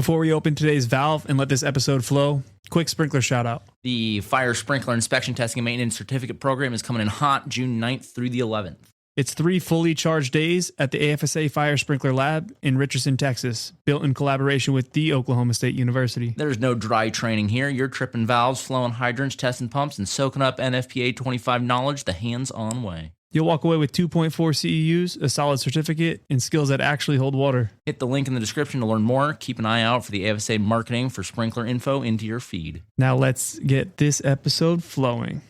Before we open today's valve and let this episode flow, quick sprinkler shout out. The Fire Sprinkler Inspection, Testing, and Maintenance Certificate Program is coming in hot June 9th through the 11th. It's 3 fully charged days at the AFSA Fire Sprinkler Lab in Richardson, Texas, built in collaboration with the Oklahoma State University. There's no dry training here. You're tripping valves, flowing hydrants, testing pumps, and soaking up NFPA 25 knowledge the hands-on way. You'll walk away with 2.4 CEUs, a solid certificate, and skills that actually hold water. Hit the link in the description to learn more. Keep an eye out for the AFSA marketing for sprinkler info into your feed. Now let's get this episode flowing.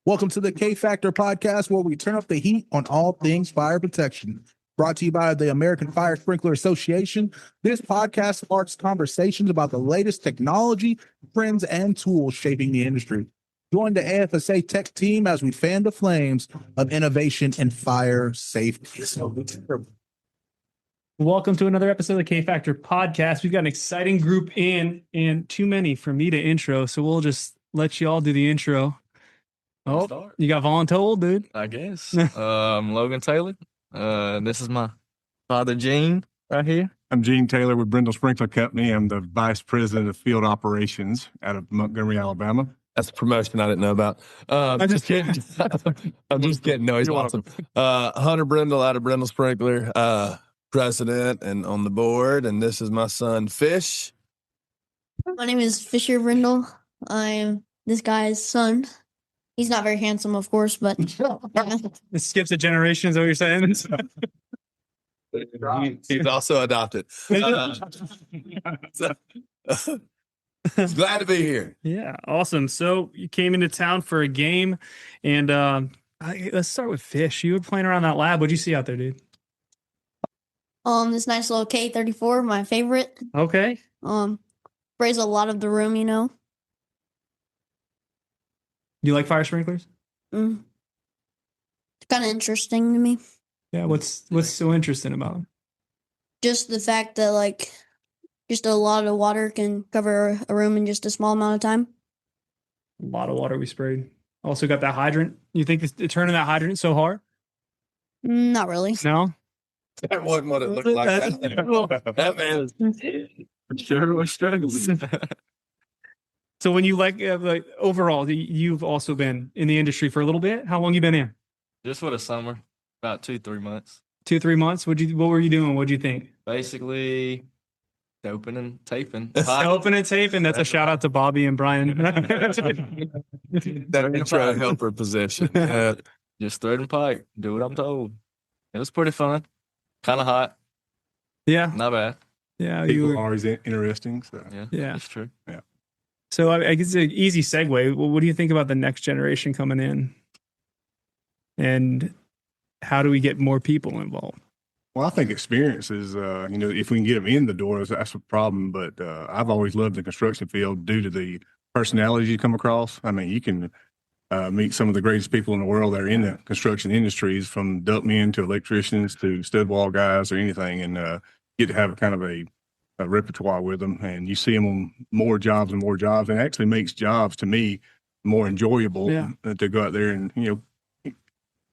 Welcome to the K Factor podcast, where we turn up the heat on all things fire protection. Brought to you by the American Fire Sprinkler Association. This podcast sparks conversations about the latest technology, trends, and tools shaping the industry. Join the AFSA tech team as we fan the flames of innovation and fire safety. Welcome to another episode of the K Factor podcast. We've got an exciting group in, and too many for me to intro, so we'll just let you all do the intro. Oh, you got voluntold, dude? I guess. I'm Logan Taylor. This is my father, Gene, right here. I'm Gene Taylor with Brendle Sprinkler Company. I'm the Vice President of Field Operations out of Montgomery, Alabama. That's a promotion I didn't know about. I'm just kidding. I'm just kidding. No, he's awesome. Hunter Brendle out of Brendle Sprinkler, President and on the board. And this is my son, Fish. My name is Fisher Brendle. I'm this guy's son. He's not very handsome, of course, but yeah. It skips a generation, is that what you're saying? He's also adopted. Glad to be here. Yeah, awesome. So you came into town for a game, and let's start with Fish. You were playing around that lab. What'd you see out there, dude? This nice little K34, my favorite. Okay. Sprays a lot of the room, you know. You like fire sprinklers? It's kind of interesting to me. Yeah. What's so interesting about them? Just the fact that just a lot of water can cover a room in just a small amount of time. A lot of water we sprayed. Also got that hydrant. You think it's turning that hydrant so hard? Not really. No. That wasn't what it looked like. That man is for sure was struggling. So when you like overall, you've also been in the industry for a little bit. How long you been in? Just for the summer, about 2-3 months. 2-3 months. What were you doing? What'd you think? Basically, doping and taping. Open and taping. That's a shout out to Bobby and Brian. That intro helper position. Just thread pipe. Do what I'm told. It was pretty fun. Kind of hot. Yeah. Not bad. Yeah. People are always interesting. So. Yeah. That's true. Yeah. So I guess it's an easy segue. What do you think about the next generation coming in? And how do we get more people involved? Well, I think experience is, if we can get them in the doors, that's a problem. But I've always loved the construction field due to the personalities you come across. I mean, you can meet some of the greatest people in the world that are in the construction industries, from ductmen to electricians to stud wall guys or anything, and get to have kind of a repertoire with them. And you see them on more jobs, and it actually makes jobs, to me, more enjoyable to go out there. And,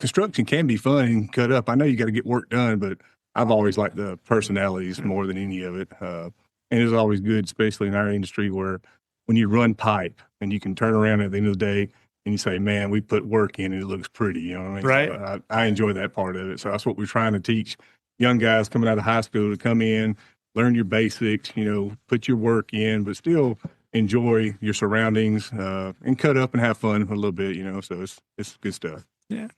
construction can be fun and cut up. I know you got to get work done, but I've always liked the personalities more than any of it. And it's always good, especially in our industry, where when you run pipe and you can turn around at the end of the day and you say, man, we put work in and it looks pretty, you know what I mean? Right. So I enjoy that part of it. So that's what we're trying to teach young guys coming out of high school, to come in, learn your basics, put your work in, but still enjoy your surroundings, and cut up and have fun a little bit, so it's good stuff. Yeah.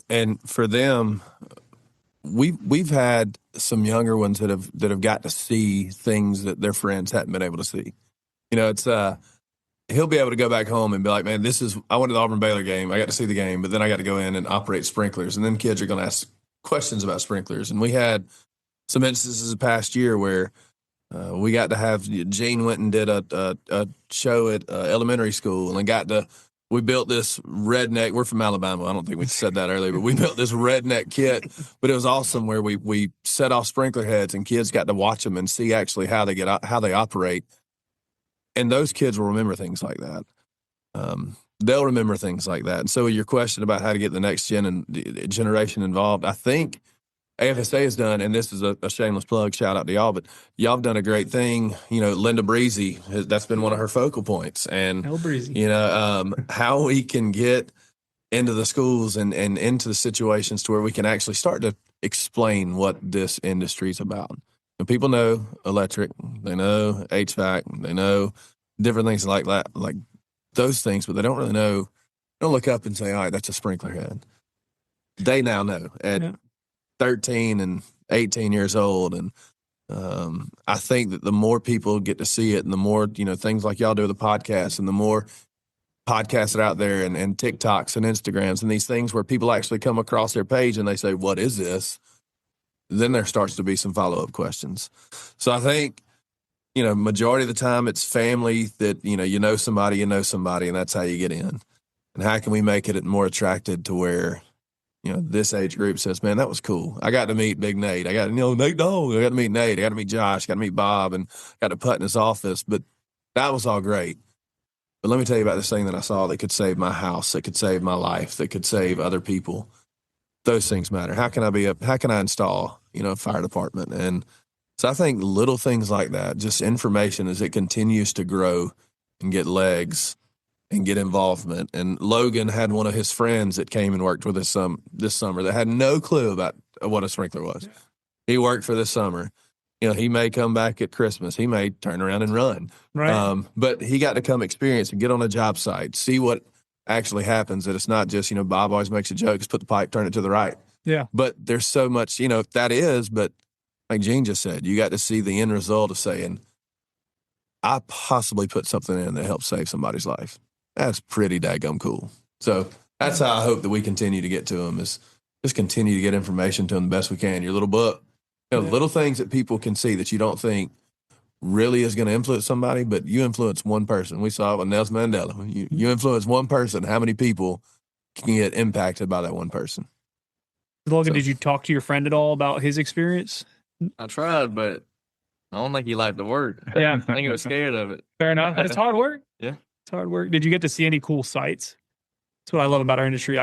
And for them, we've had some younger ones that have got to see things that their friends hadn't been able to see. It's he'll be able to go back home and be like, man, I went to the Auburn Baylor game. I got to see the game, but then I got to go in and operate sprinklers. And then kids are going to ask questions about sprinklers. And we had some instances the past year where we got to have, Gene went and did a show at elementary school, and we built this redneck. We're from Alabama. I don't think we said that earlier, but we built this redneck kit. But it was awesome, where we set off sprinkler heads, and kids got to watch them and see actually how they operate. And those kids will remember things like that. they'll remember things like that. And so your question about how to get the next generation involved, I think AFSA has done, and this is a shameless plug, shout out to y'all, but y'all have done a great thing. Linda Breezy, that's been one of her focal points. And, Hell breezy. how we can get into the schools and into the situations to where we can actually start to explain what this industry is about. And people know electric, they know HVAC, they know different things like that, like those things, but they don't really know. They don't look up and say, all right, that's a sprinkler head. They now know at 13 and 18 years old. And I think that the more people get to see it and the more, things like y'all do with the podcast and the more podcasts are out there and TikToks and Instagrams and these things where people actually come across their page and they say, what is this? Then there starts to be some follow-up questions. So I think, majority of the time it's family that, somebody, and that's how you get in. And how can we make it more attractive to where, this age group says, man, that was cool. I got to meet Big Nate. I got, Nate Dogg. I got to meet Nate. I got to meet Josh. I got to meet Bob and got to putt in his office. But that was all great. But let me tell you about this thing that I saw that could save my house, that could save my life, that could save other people. Those things matter. How can I install, a fire department? And so I think little things like that, just information as it continues to grow and get legs and get involvement. And Logan had one of his friends that came and worked with us this summer that had no clue about what a sprinkler was. Yeah. He worked for this summer. He may come back at Christmas. He may turn around and run. Right. But he got to come experience and get on a job site, see what actually happens, that it's not just, Bob always makes a joke, just put the pipe, turn it to the right. Yeah. But there's so much, that is, but like Gene just said, you got to see the end result of saying, I possibly put something in that helps save somebody's life. That's pretty daggum cool. So that's how I hope that we continue to get to them, is just continue to get information to them the best we can. Your little book, little things that people can see that you don't think really is going to influence somebody, but you influence one person. We saw it with Nelson Mandela. You influence one person. How many people can get impacted by that one person? Logan, did you talk to your friend at all about his experience? I tried, but I don't think he liked the work. Yeah. I think he was scared of it. Fair enough. It's hard work. Yeah. It's hard work. Did you get to see any cool sites? That's what I love about our industry.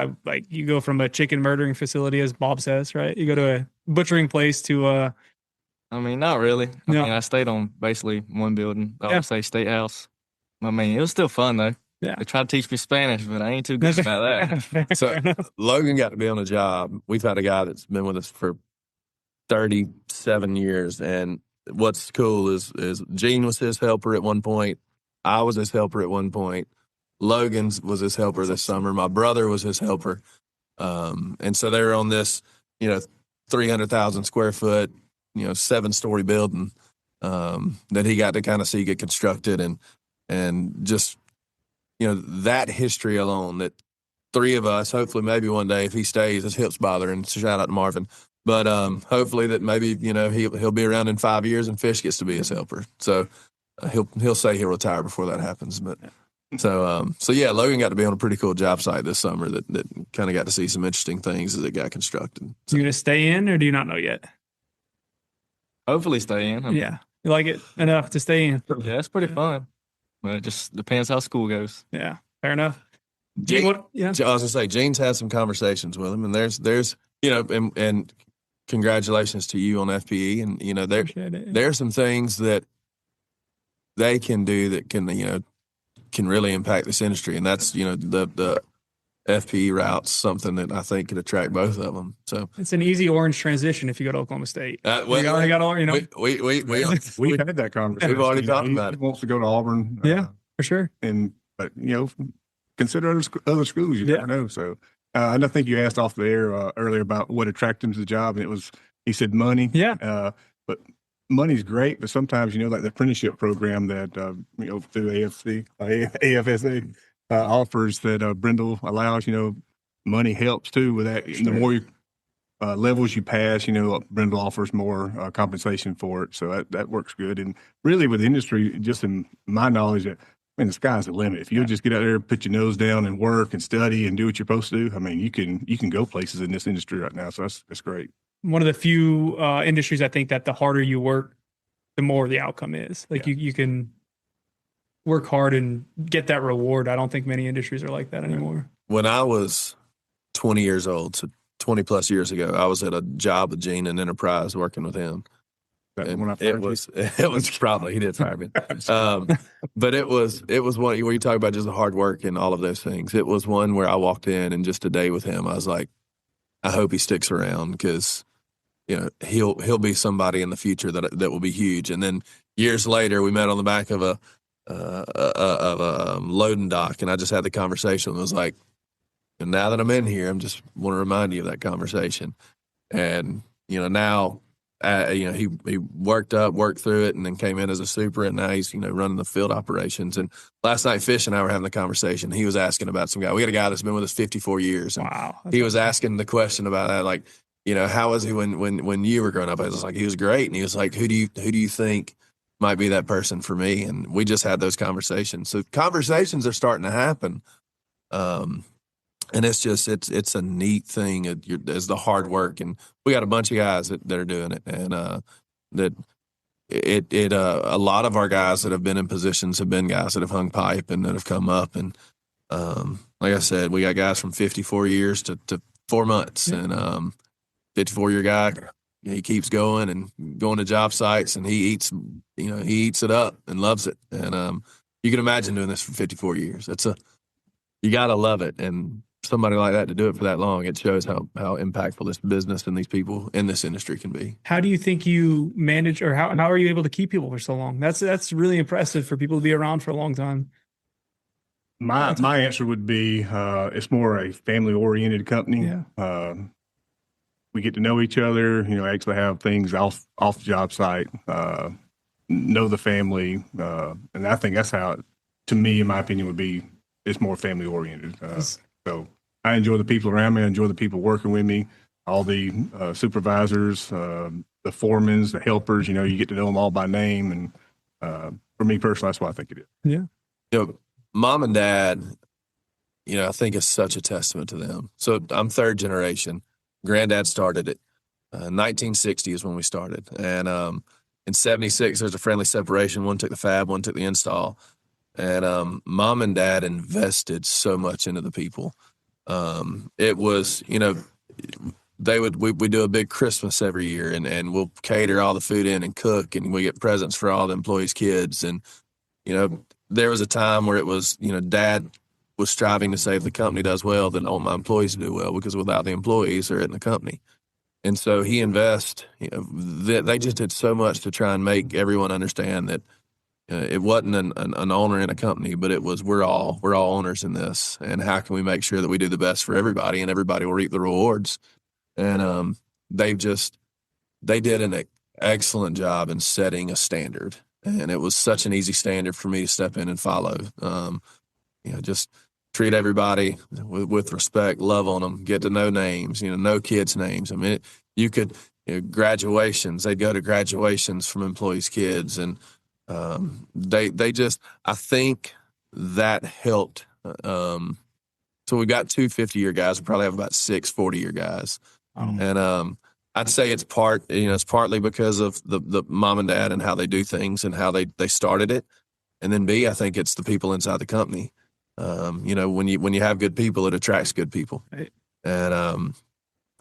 You go from a chicken murdering facility, as Bob says, right? You go to a butchering place to I mean, not really. I No. mean, I stayed on basically one building, the AFSA State House. I mean, it was still fun, though. Yeah. They tried to teach me Spanish, but I ain't too good about that. So Logan got to be on a job. We've had a guy that's been with us for 37 years. And what's cool is Gene was his helper at one point. I was his helper at one point. Logan was his helper this summer. My brother was his helper. And so they were on this, 300,000 square foot, 7-story building that he got to kind of see get constructed and just, that history alone, that three of us, hopefully maybe one day if he stays, his hips bothering, shout out to Marvin. But hopefully that maybe, he'll be around in 5 years and Fish gets to be his helper. So he'll say he'll retire before that happens. But so yeah, Logan got to be on a pretty cool job site this summer that kind of got to see some interesting things as it got constructed. So, you going to stay in, or do you not know yet? Hopefully stay in. Yeah. You like it enough to stay in? Yeah, it's pretty fun. But it just depends how school goes. Yeah. Fair enough. Gene, I was going to say, Gene's had some conversations with him, and there's and congratulations to you on FPE. And, there's some things that they can do that can really impact this industry. And that's, the FPE route's something that I think could attract both of them. So it's an easy orange transition if you go to Oklahoma State. We We've had that conversation. We've already talked about it. He wants to go to Auburn. Yeah, for sure. But consider other schools. You never know. So I think you asked off the air earlier about what attracted him to the job, and he said money. Yeah. But money's great, but sometimes like the apprenticeship program that through AFSA offers that Brendle allows. Money helps too with that. Sure. The more levels you pass, Brendle offers more compensation for it, so that works good. And really, with the industry, just in my knowledge, the sky's the limit. If you just get out there, put your nose down, and work and study and do what you're supposed to do, you can go places in this industry right now. So that's great. One of the few industries I think that the harder you work, the more the outcome is. You can work hard and get that reward. I don't think many industries are like that anymore. When I was 20 years old, so 20 plus years ago, I was at a job with Gene in Enterprise working with him. And When I it fired you? was probably, he did fire me. But it was one where you talk about just the hard work and all of those things. It was one where I walked in and just a day with him, I was like, I hope he sticks around because, you know, he'll be somebody in the future that will be huge. And then years later, we met on the back of a loading dock, and I just had the conversation. It was like, and now that I'm in here, I'm just want to remind you of that conversation. And you know, now, you know, he worked through it, and then came in as a super, and now he's, you know, running the field operations. And last night, Fish and I were having the conversation. He was asking about some guy. We got a guy that's been with us 54 years. And Wow. he was asking the question about that, like, you know, how was he when you were growing up? I was like, he was great. And he was like, who do you think might be that person for me? And we just had those conversations. So conversations are starting to happen. And it's just, it's a neat thing as the hard work. And we got a bunch of guys that are doing it. And, a lot of our guys that have been in positions have been guys that have hung pipe and that have come up. And, like I said, we got guys from 54 years to 4 months. Yeah. And, 54-year guy, he keeps going and going to job sites, and he eats it up and loves it. And you can imagine doing this for 54 years. You got to love it. And somebody like that to do it for that long, it shows how impactful this business and these people in this industry can be. How do you think you manage, or how are you able to keep people for so long? That's really impressive for people to be around for a long time. My answer would be it's more a family-oriented company. Yeah. We get to know each other, you know, actually have things off the job site, know the family. And I think that's how, to me, in my opinion, would be, it's more family oriented. So I enjoy the people around me. I enjoy the people working with me, all the supervisors, the foremans, the helpers, you know, you get to know them all by name. And for me personally, that's what I think it is. Yeah. You know, mom and dad, you know, I think it's such a testament to them. So I'm third generation. Granddad started it. 1960 is when we started. And in 76, there's a friendly separation. One took the fab, one took the install. And mom and dad invested so much into the people. It was, you know, we do a big Christmas every year, and we'll cater all the food in and cook, and we get presents for all the employees' kids. And, you know, there was a time where it was, you know, dad was striving to say if the company does well, then I want my employees to do well, because without the employees, they're in the company. And so he invests, you know, they just did so much to try and make everyone understand that it wasn't an owner in a company, but it was, we're all owners in this. And how can we make sure that we do the best for everybody, and everybody will reap the rewards? And they did an excellent job in setting a standard. And it was such an easy standard for me to step in and follow. You know, just treat everybody with respect, love on them, get to know names, you know kids' names. I mean, graduations, they'd go to graduations from employees' kids. And they just, I think that helped. So we got 2 50-year guys. We probably have about 6 40-year guys. And I'd say it's partly because of the mom and dad and how they do things and how they started it. And then B, I think it's the people inside the company. You know, when you have good people, it attracts good people. Right. And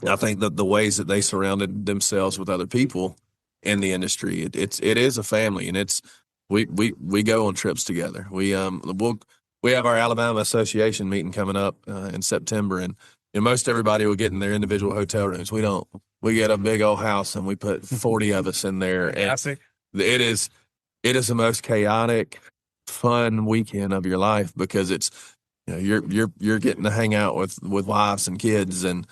I think that the ways that they surrounded themselves with other people in the industry, it is a family, and we go on trips together. We have our Alabama Association meeting coming up in September, and you know, most everybody will get in their individual hotel rooms. We don't. We get a big old house, and we put 40 of us in there. And it is the most chaotic, fun weekend of your life, because it's, you know, you're getting to hang out with wives and kids, and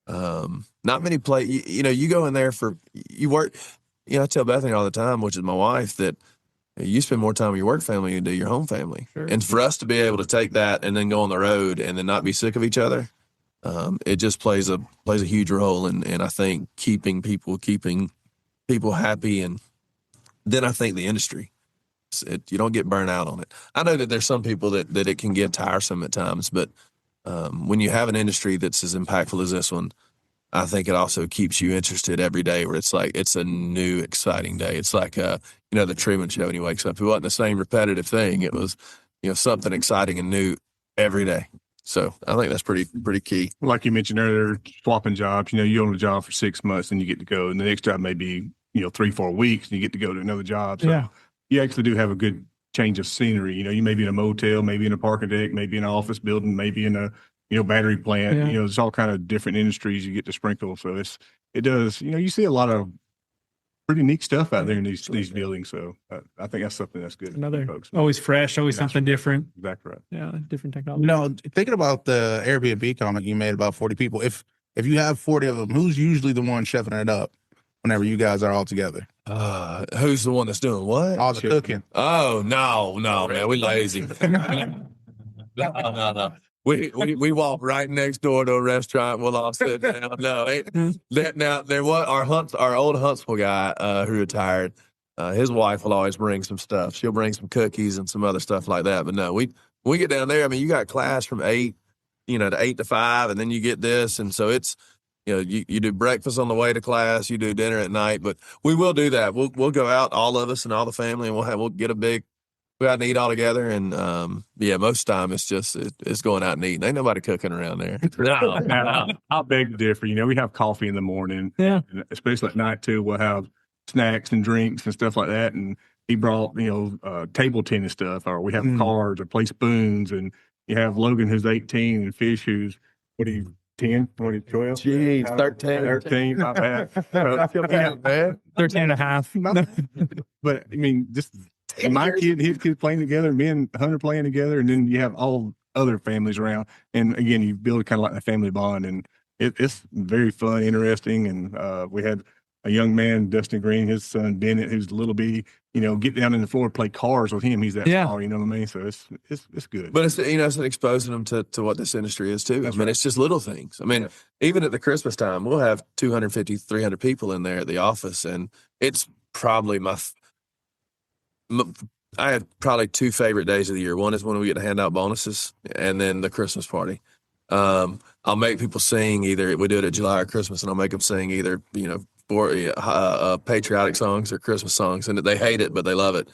not many you know, you go in there you work. You know, I tell Bethany all the time, which is my wife, that you spend more time with your work family than you do your home family. Sure. And for us to be able to take that and then go on the road and then not be sick of each other, it just plays a huge role in I think keeping people happy. And then I think the industry, you don't get burnt out on it. I know that there's some people that it can get tiresome at times, but when you have an industry that's as impactful as this one, I think it also keeps you interested every day where it's like, it's a new, exciting day. It's like, you know, the Truman Show when he wakes up. It wasn't the same repetitive thing. It was, you know, something exciting and new every day. So I think that's pretty key. Like you mentioned earlier, swapping jobs, you know, you're on a job for 6 months and you get to go, and the next job may be, you know, 3-4 weeks and you get to go to another job. So Yeah. you actually do have a good change of scenery. You know, you may be in a motel, maybe in a parking deck, maybe in an office building, maybe in a, you know, battery plant. Yeah. You know, it's all kind of different industries you get to sprinkle. So it does, you know, you see a lot of pretty neat stuff out there in these buildings. So I think that's something that's good. Another for folks. always fresh, always That's something right. different. Exactly right. Yeah, different technology. You know, thinking about the Airbnb comment you made about 40 people, if you have 40 of them, who's usually the one chefing it up whenever you guys are all together? Who's the one that's doing what? All the cooking. Oh, no, man. We lazy. No. We walk right next door to a restaurant. We'll all sit down. No, there was our old Huntsville guy who retired. His wife will always bring some stuff. She'll bring some cookies and some other stuff like that. But no, we get down there. I mean, you got class from 8, you know, to 8 to 5, and then you get this, and so it's, you know, you do breakfast on the way to class, you do dinner at night. But we will do that. We'll go out, all of us and all the family, and we'll get a big. We out and eat all together, and yeah, most of the time it's just it's going out and eating. Ain't nobody cooking around there. Now, I'll beg to differ. You know, we have coffee in the morning, Yeah. and especially at night too. We'll have snacks and drinks and stuff like that. And he brought, you know, table tennis stuff, or we have cards, or play spoons. And you have Logan, who's 18, and Fish, who's 10, 12? Jeez, 13. 13, not bad. I feel bad, man. 13 and a half. But I mean, just my kid and his kid playing together, me and Hunter playing together, and then you have all other families around. And again, you build kind of like a family bond, and it's very fun, interesting. And we had a young man, Dustin Green, his son Bennett, who's a little bitty, you know, get down in the floor and play cars with him. He's that small, you know what I mean? So it's good. But it's, you know, it's exposing them to what this industry is too. That's I mean, right. it's just little things. I mean, even at the Christmas time, we'll have 250, 300 people in there at the office, and it's probably I have probably 2 favorite days of the year. One is when we get to hand out bonuses, and then the Christmas party. I'll make people sing either, we do it at July or Christmas, and I'll make them sing either, you know, patriotic songs or Christmas songs, and they hate it, but they love it.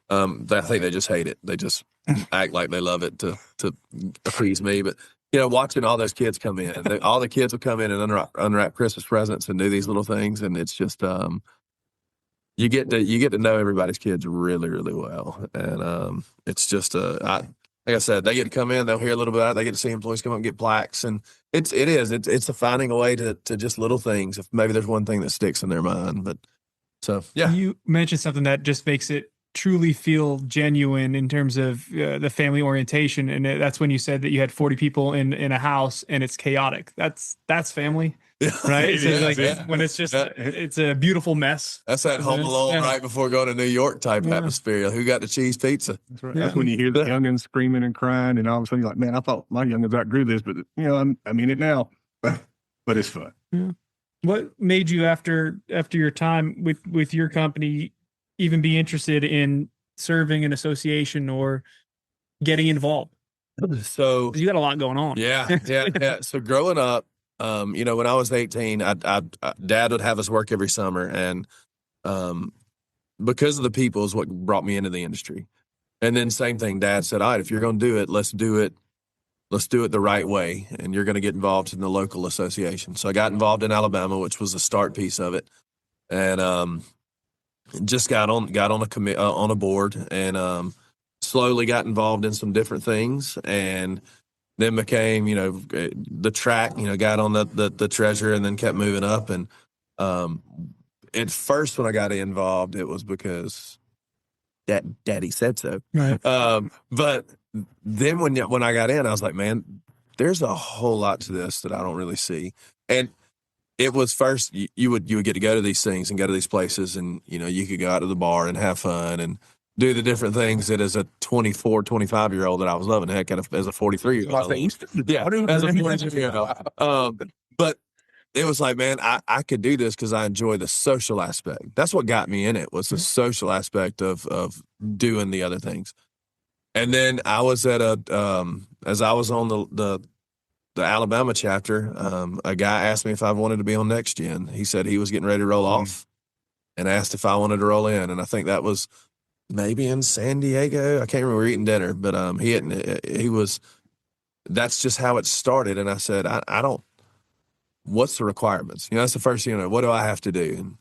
I think they just hate it. They just act like they love it to appease me. But, you know, watching all those kids come in, all the kids will come in and unwrap Christmas presents and do these little things, and it's just you get to know everybody's kids really, really well, and it's just like I said, they get to come in, they'll hear a little bit about it, they get to see employees come up and get plaques, and it's a finding a way to just little things. If maybe there's one thing that sticks in their mind, but so yeah. You mentioned something that just makes it truly feel genuine in terms of the family orientation, and that's when you said that you had 40 people in a house and it's chaotic. That's family. Right. So is, like yeah. when it's just it's a beautiful mess. That's that Home Alone right before going to New York type atmosphere. Who got the cheese pizza? That's right. That's when you hear the youngins screaming and crying, and all of a sudden you're like, man, I thought my youngins outgrew this, but you know, I mean it now. But it's fun. Yeah. What made you after your time with your company even be interested in serving an association or getting involved? So You got a lot going on. Yeah. So growing up, you know, when I was 18, Dad would have us work every summer, and because of the people is what brought me into the industry. And then same thing, Dad said, all right, if you're going to do it, let's do it the right way, and you're going to get involved in the local association. So I got involved in Alabama, which was the start piece of it, and just got on a board, and slowly got involved in some different things, and then became, you know, the track, you know, got on the treasurer, and then kept moving up. And at first when I got involved, it was because Daddy said so. Right. But then when I got in, I was like, man, there's a whole lot to this that I don't really see. And it was first, you would get to go to these things and go to these places, and, you know, you could go out to the bar and have fun and do the different things that as a 24, 25-year-old that I was loving, heck, as a 43-year-old. Yeah, as a 43-year-old. But it was like, man, I could do this because I enjoy the social aspect. That's what got me in it, was the social aspect of doing the other things. And then I was at as I was on the the Alabama chapter, a guy asked me if I wanted to be on Next Gen. He said he was getting ready to roll off and asked if I wanted to roll in. And I think that was maybe in San Diego. I can't remember, we were eating dinner, but that's just how it started. And I said, I don't, what's the requirements? That's the first thing, what do I have to do?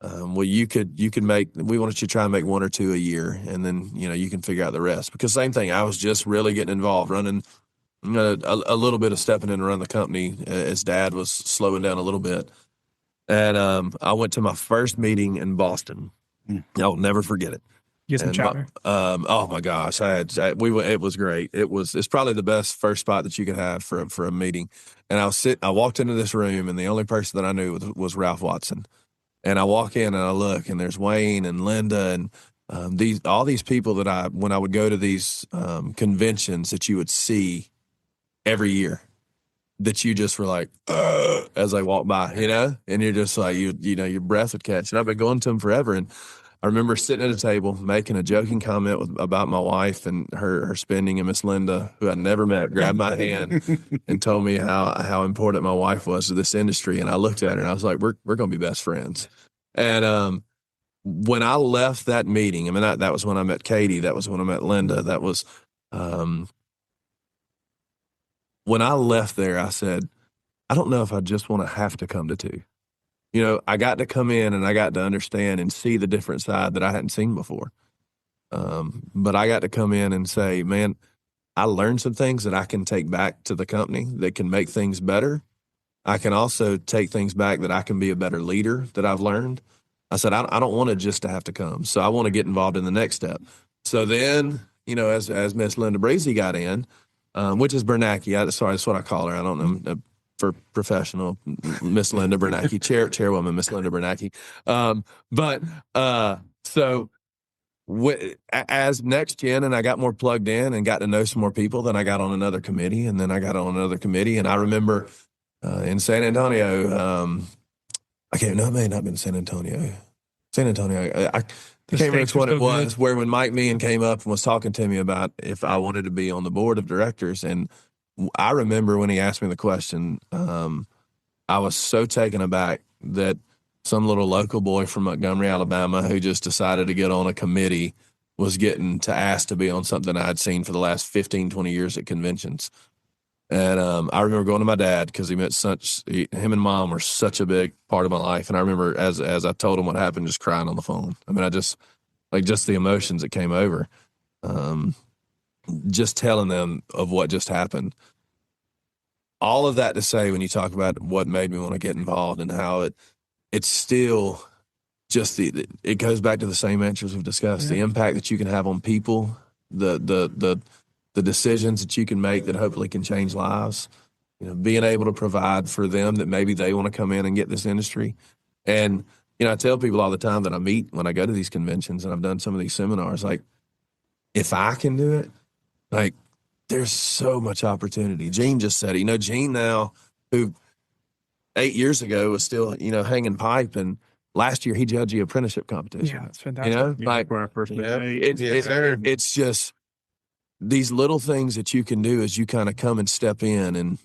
And well, you could make, we wanted you to try and make 1 or 2 a year, and then, you can figure out the rest. Because same thing, I was just really getting involved, running a little bit of stepping in to run the company as Dad was slowing down a little bit. And I went to my first meeting in Boston. I'll never forget it. Get some chowder. Oh my gosh, it was great. It's probably the best first spot that you could have for a meeting. And I walked into this room, and the only person that I knew was Ralph Watson. And I walk in and I look, and there's Wayne and Linda and all these people that when I would go to these conventions that you would see every year, that you just were like, as I walk by, and you're just like, your breath would catch. And I've been going to them forever. And I remember sitting at a table making a joking comment about my wife and her spending, and Miss Linda, who I'd never met, grabbed my hand and told me how important my wife was to this industry. And I looked at her and I was like, we're going to be best friends. And when I left that meeting, I mean, that was when I met Katie. That was when I met Linda. That was when I left there, I said, I don't know if I just want to have to come to 2. I got to come in and I got to understand and see the different side that I hadn't seen before. But I got to come in and say, man, I learned some things that I can take back to the company that can make things better. I can also take things back that I can be a better leader that I've learned. I said, I don't want to just to have to come. So I want to get involved in the next step. So then, as Miss Linda Breezy got in, which is Bernacki. Sorry, that's what I call her. I don't know for professional, Miss Linda Bernacki, chairwoman, Miss Linda Bernacki. So as Next Gen, and I got more plugged in and got to know some more people, then I got on another committee, and then I got on another committee. And I remember in San Antonio, it may not have been San Antonio. I can't remember what it was, where when Mike Meehan came up and was talking to me about if I wanted to be on the board of directors. And I remember when he asked me the question, I was so taken aback that some little local boy from Montgomery, Alabama, who just decided to get on a committee was getting to ask to be on something I had seen for the last 15, 20 years at conventions. And I remember going to my dad because him and Mom were such a big part of my life. And I remember as I told him what happened, just crying on the phone. I mean, just the emotions that came over, just telling them of what just happened. All of that to say, when you talk about what made me want to get involved and how it's still just it goes back to the same answers we've discussed, the impact that you can have on people, the decisions that you can make that hopefully can change lives, being able to provide for them that maybe they want to come in and get this industry. And, I tell people all the time that I meet when I go to these conventions, and I've done some of these seminars, like, if I can do it, like, there's so much opportunity. Gene just said it. Gene now, who 8 years ago was still, hanging pipe, and last year he judged the apprenticeship competition. Yeah, it's fantastic. For our first it's just these little things that you can do as you kind of come and step in and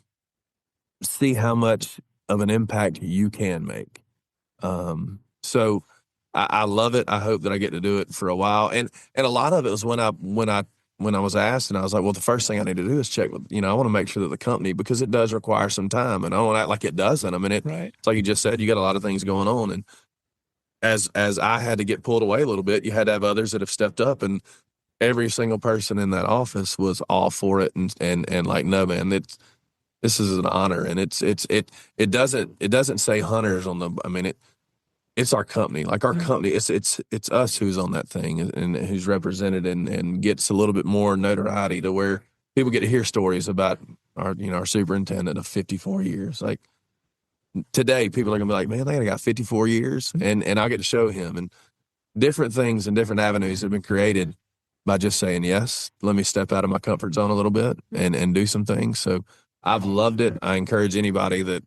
see how much of an impact you can make. So I love it. I hope that I get to do it for a while. And a lot of it was when I was asked, and I was like, well, the first thing I need to do is check with, I want to make sure that the company, because it does require some time, and I don't want to act like it doesn't. I mean, it's like you just said, you got a lot of things going on. And as I had to get pulled away a little bit, you had to have others that have stepped up, and every single person in that office was all for it. And like, no, man, this is an honor. And it doesn't say Hunters on the, I mean, it's our company, like our company. It's us who's on that thing and who's represented and gets a little bit more notoriety to where people get to hear stories about our superintendent of 54 years. Like today, people are gonna be like, man, they got 54 years, and I get to show him, and different things and different avenues have been created by just saying yes. Let me step out of my comfort zone a little bit and do some things. So I've loved it. I encourage anybody that,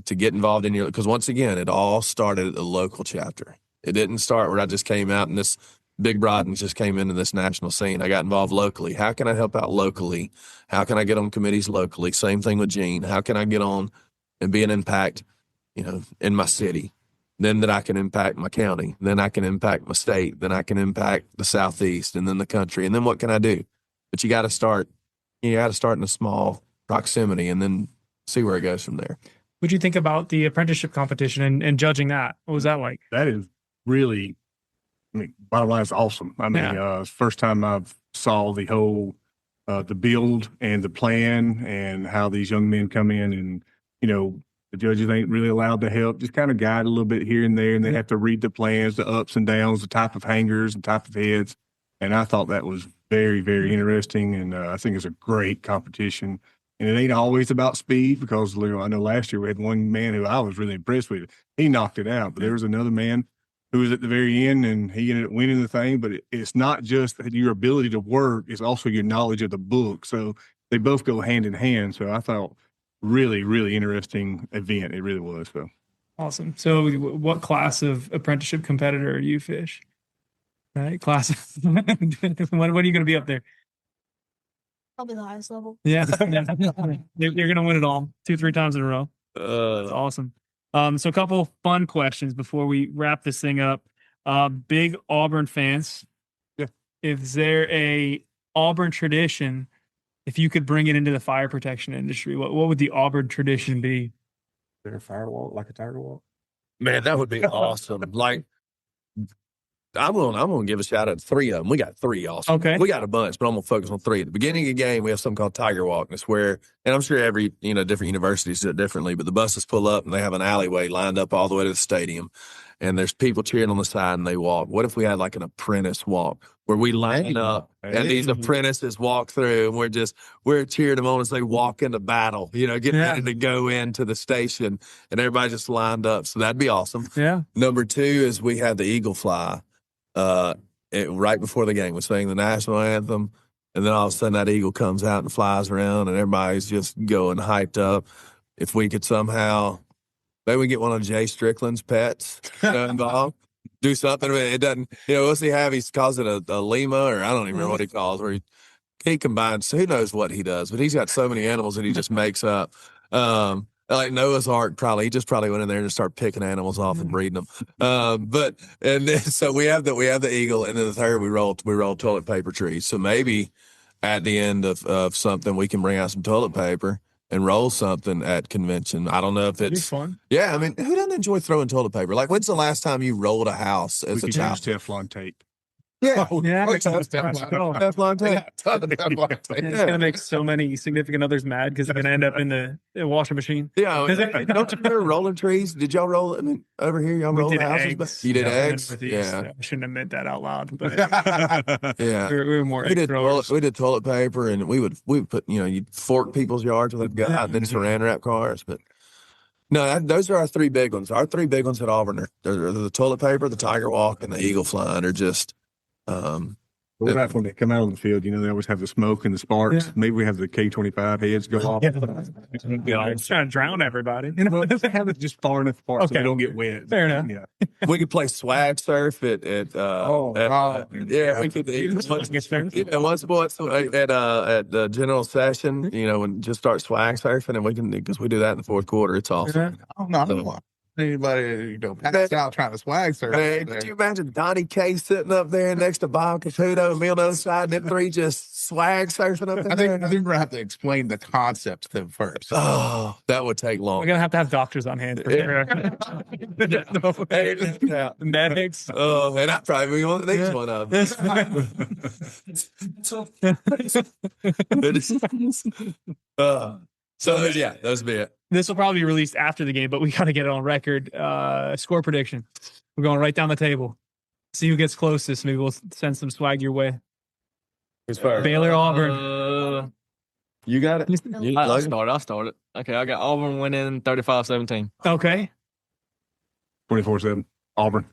to get involved in because once again, it all started at the local chapter. It didn't start where I just came out and this Big Broadens just came into this national scene. I got involved locally. How can I help out locally? How can I get on committees locally? Same thing with Gene. How can I get on and be an impact, in my city? Then that I can impact my county. Then I can impact my state. Then I can impact the Southeast and then the country. And then what can I do? But you got to start in a small proximity and then see where it goes from there. What'd you think about the apprenticeship competition and judging that? What was that like? That is really, bottom line is awesome. First time I've saw the whole, the build and the plan and how these young men come in and, the judges ain't really allowed to help, just kind of guide a little bit here and there. And they have to read the plans, the ups and downs, the type of hangers and type of heads. And I thought that was very, very interesting. And I think it's a great competition. And it ain't always about speed because I know last year we had one man who I was really impressed with. He knocked it out, but there was another man who was at the very end and he ended up winning the thing. But it's not just your ability to work, it's also your knowledge of the book. So they both go hand in hand. So I thought really, really interesting event. It really was. So awesome. So what class of apprenticeship competitor are you, Fish? Right? Class. When are you going to be up there? Probably the highest level. Yeah. You're going to win it all 2-3 times in a row. That's awesome. So a couple fun questions before we wrap this thing up. Big Auburn fans. Yeah. Is there a Auburn tradition, if you could bring it into the fire protection industry, what would the Auburn tradition be? is there a firewall, like a tiger walk? Man, that would be awesome. Like, I'm gonna give a shout out to 3 of them. We got 3 also. Okay. We got a bunch, but I'm gonna focus on 3. At the beginning of the game, we have something called Tiger Walk. It's where, and I'm sure every different universities do it differently, but the buses pull up and they have an alleyway lined up all the way to the stadium, and there's people cheering on the side and they walk. What if we had like an apprentice walk where we line up and these apprentices walk through and we're cheering them on as they walk into battle, getting ready to go into the station and everybody just lined up. So that'd be awesome. Yeah. Number 2 is we had the Eagle Fly. Right before the game, we sang the national anthem, and then all of a sudden that eagle comes out and flies around, and everybody's just going hyped up. If we could somehow, maybe we get one of Jay Strickland's pets involved, do something. It doesn't, what's he have? He calls it a lima, or I don't even remember what he calls. Where he combines, who knows what he does, but he's got so many animals that he just makes up. Like Noah's Ark, he just went in there and just started picking animals off and breeding them. So we have the eagle, and then the third we roll toilet paper trees. So maybe at the end of something we can bring out some toilet paper and roll something at convention. I don't know if it's fun. Yeah, I mean, who doesn't enjoy throwing toilet paper? Like, when's the last time you rolled a house as a child? Teflon tape. Yeah, Teflon tape. It's gonna make so many significant others mad because they're gonna end up in the washing machine. Yeah, don't you remember rolling trees? Did y'all roll? I mean, over here y'all roll houses. Eggs. You did eggs. Yeah, I shouldn't have meant that out loud. But yeah, we were more. We did toilet paper, and we would put you'd fork people's yards with a gun, and then saran wrap cars. But no, those are our 3 big ones. Our 3 big ones at Auburn are the toilet paper, the Tiger Walk, and the Eagle Flying are just. What about when they come out on the field? They always have the smoke and the sparks. Yeah. Maybe we have the K-25 heads go off. It's trying to drown everybody. Have it just far enough apart so they don't get wet. Fair enough. Yeah. We could play swag surf at we could once at the general session, and just start swag surfing, and we can, because we do that in the 4th quarter. It's awesome. I don't know anybody passed out trying to swag surf. Man, could you imagine Donnie K sitting up there next to Bob Caputo and me on the other side, and them 3 just swag surfing up there? I think we're gonna have to explain the concept to them first. Oh, that would take long. We're gonna have to have doctors on hand for sure. Medics. Oh, and I'd probably be one of these one of them. So yeah, those would be it. This will probably be released after the game, but we got to get it on record. Score prediction. We're going right down the table. See who gets closest. Maybe we'll send some swag your way. Baylor, Auburn. You got it. I'll start it. Okay, I got Auburn winning 35-17. Okay. 24-7. Auburn.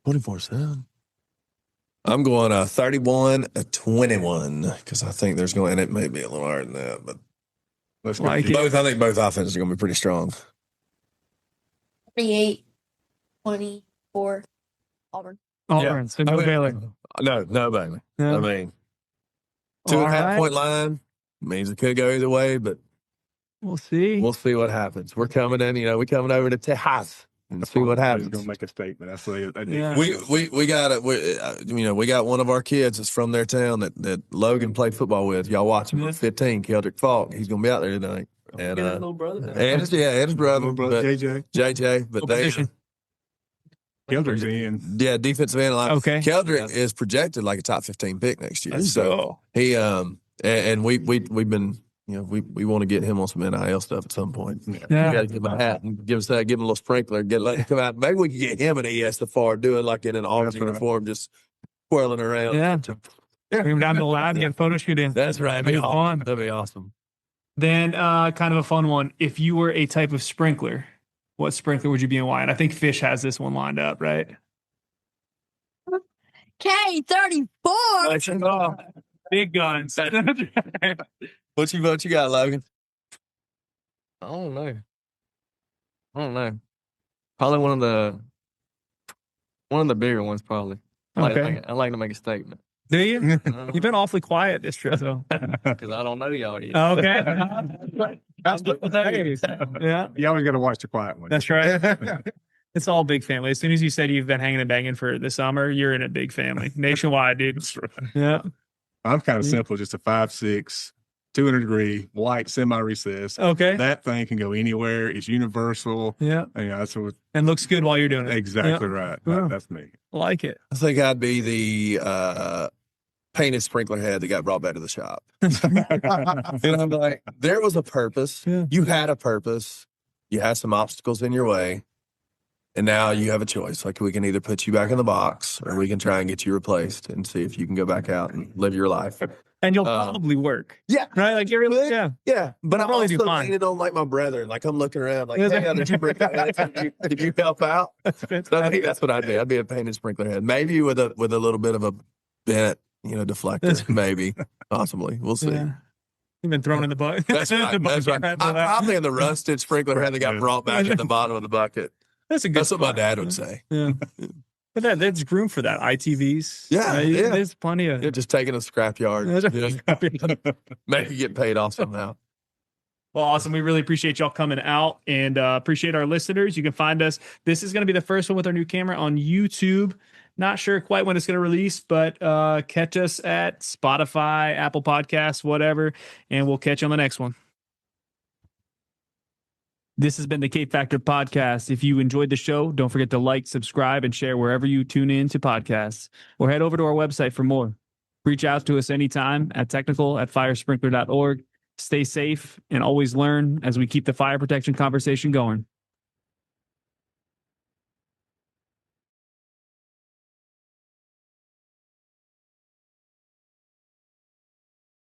24-7. I'm going 31-21 because I think there's going, and it may be a little higher than that, but let's go. I think both offenses are going to be pretty strong. 38-24 Auburn. Auburn. So go Baylor. No, baby. No? I mean, All 2.5 right. point line means it could go either way, but We'll see. we'll see what happens. We're coming in, we're coming over to Texas and see what He's happens. going to make a statement. That's what Yeah. We got it. We got one of our kids that's from their town that Logan played football with. Y'all watch him. 15, Keldrick Falk. He's going to be out there tonight. And little brother. and his brother, but JJ. But What they, position? Keldrick's in. yeah, defensive end line. Okay. Keldrick is projected like a top 15 pick next year. Let's So go. he and we've been we want to get him on some NIL stuff at some point. Yeah. We got to give him a hat and give him a little sprinkler. Let him come out. Maybe we can get him an ESFR doing like in an orange uniform, just twirling around. Yeah. Bring him down to the lab and get a photo shoot in. That's right. That'd be fun. That'd be awesome. Then kind of a fun one. If you were a type of sprinkler, what sprinkler would you be and why? And I think Fish has this one lined up, right? K34. Big guns. What you got, Logan? I don't know. Probably one of the bigger ones, probably. Okay. I like to make a statement. Do you? You've been awfully quiet this trip, though. Because I don't know y'all yet. Okay. Hey, Yeah, you always got to watch the quiet one. that's right. It's all big family. As soon as you said you've been hanging and banging for the summer, you're in a big family. Nationwide, dude. That's right. Yeah. I'm kind of simple, just a 5'6", 200-degree, white, semi-recessed. Okay. That thing can go anywhere. It's universal. Yeah. That's what, And looks good while you're doing it. exactly right. Yeah. That's me. Like it. I think I'd be the painted sprinkler head that got brought back to the shop. And I'm like, there was a purpose. Yeah. You had a purpose. You had some obstacles in your way. And now you have a choice. Like, we can either put you back in the box or we can try and get you replaced and see if you can go back out and live your life. And you'll probably work. Yeah. Right? Like, you're really, yeah. Yeah. But I'm Probably also do fine. leaning on like my brethren. Like, I'm looking around like, hey, did you bring did you help out? So I think that's what I'd be. I'd be a painted sprinkler head. Maybe with a little bit of a bent, deflector. Maybe. Possibly. We'll see. Yeah. You've been thrown in the bucket. That's right. The That's bucket right. right below. I'm probably in the rusted sprinkler head that got brought back at the bottom of the bucket. That's a good That's what my spot. dad would say. Yeah. But there's room for that. ITVs. Yeah, yeah. There's plenty of. Yeah, just taking a scrapyard. Yeah. Maybe get paid off somehow. Well, awesome. We really appreciate y'all coming out and appreciate our listeners. You can find us. This is going to be the first one with our new camera on YouTube. Not sure quite when it's going to release, but catch us at Spotify, Apple Podcasts, whatever, and we'll catch you on the next one. This has been the K Factor Podcast. If you enjoyed the show, don't forget to like, subscribe, and share wherever you tune in to podcasts. Or head over to our website for more. Reach out to us anytime at technical@firesprinkler.org. Stay safe and always learn as we keep the fire protection conversation going.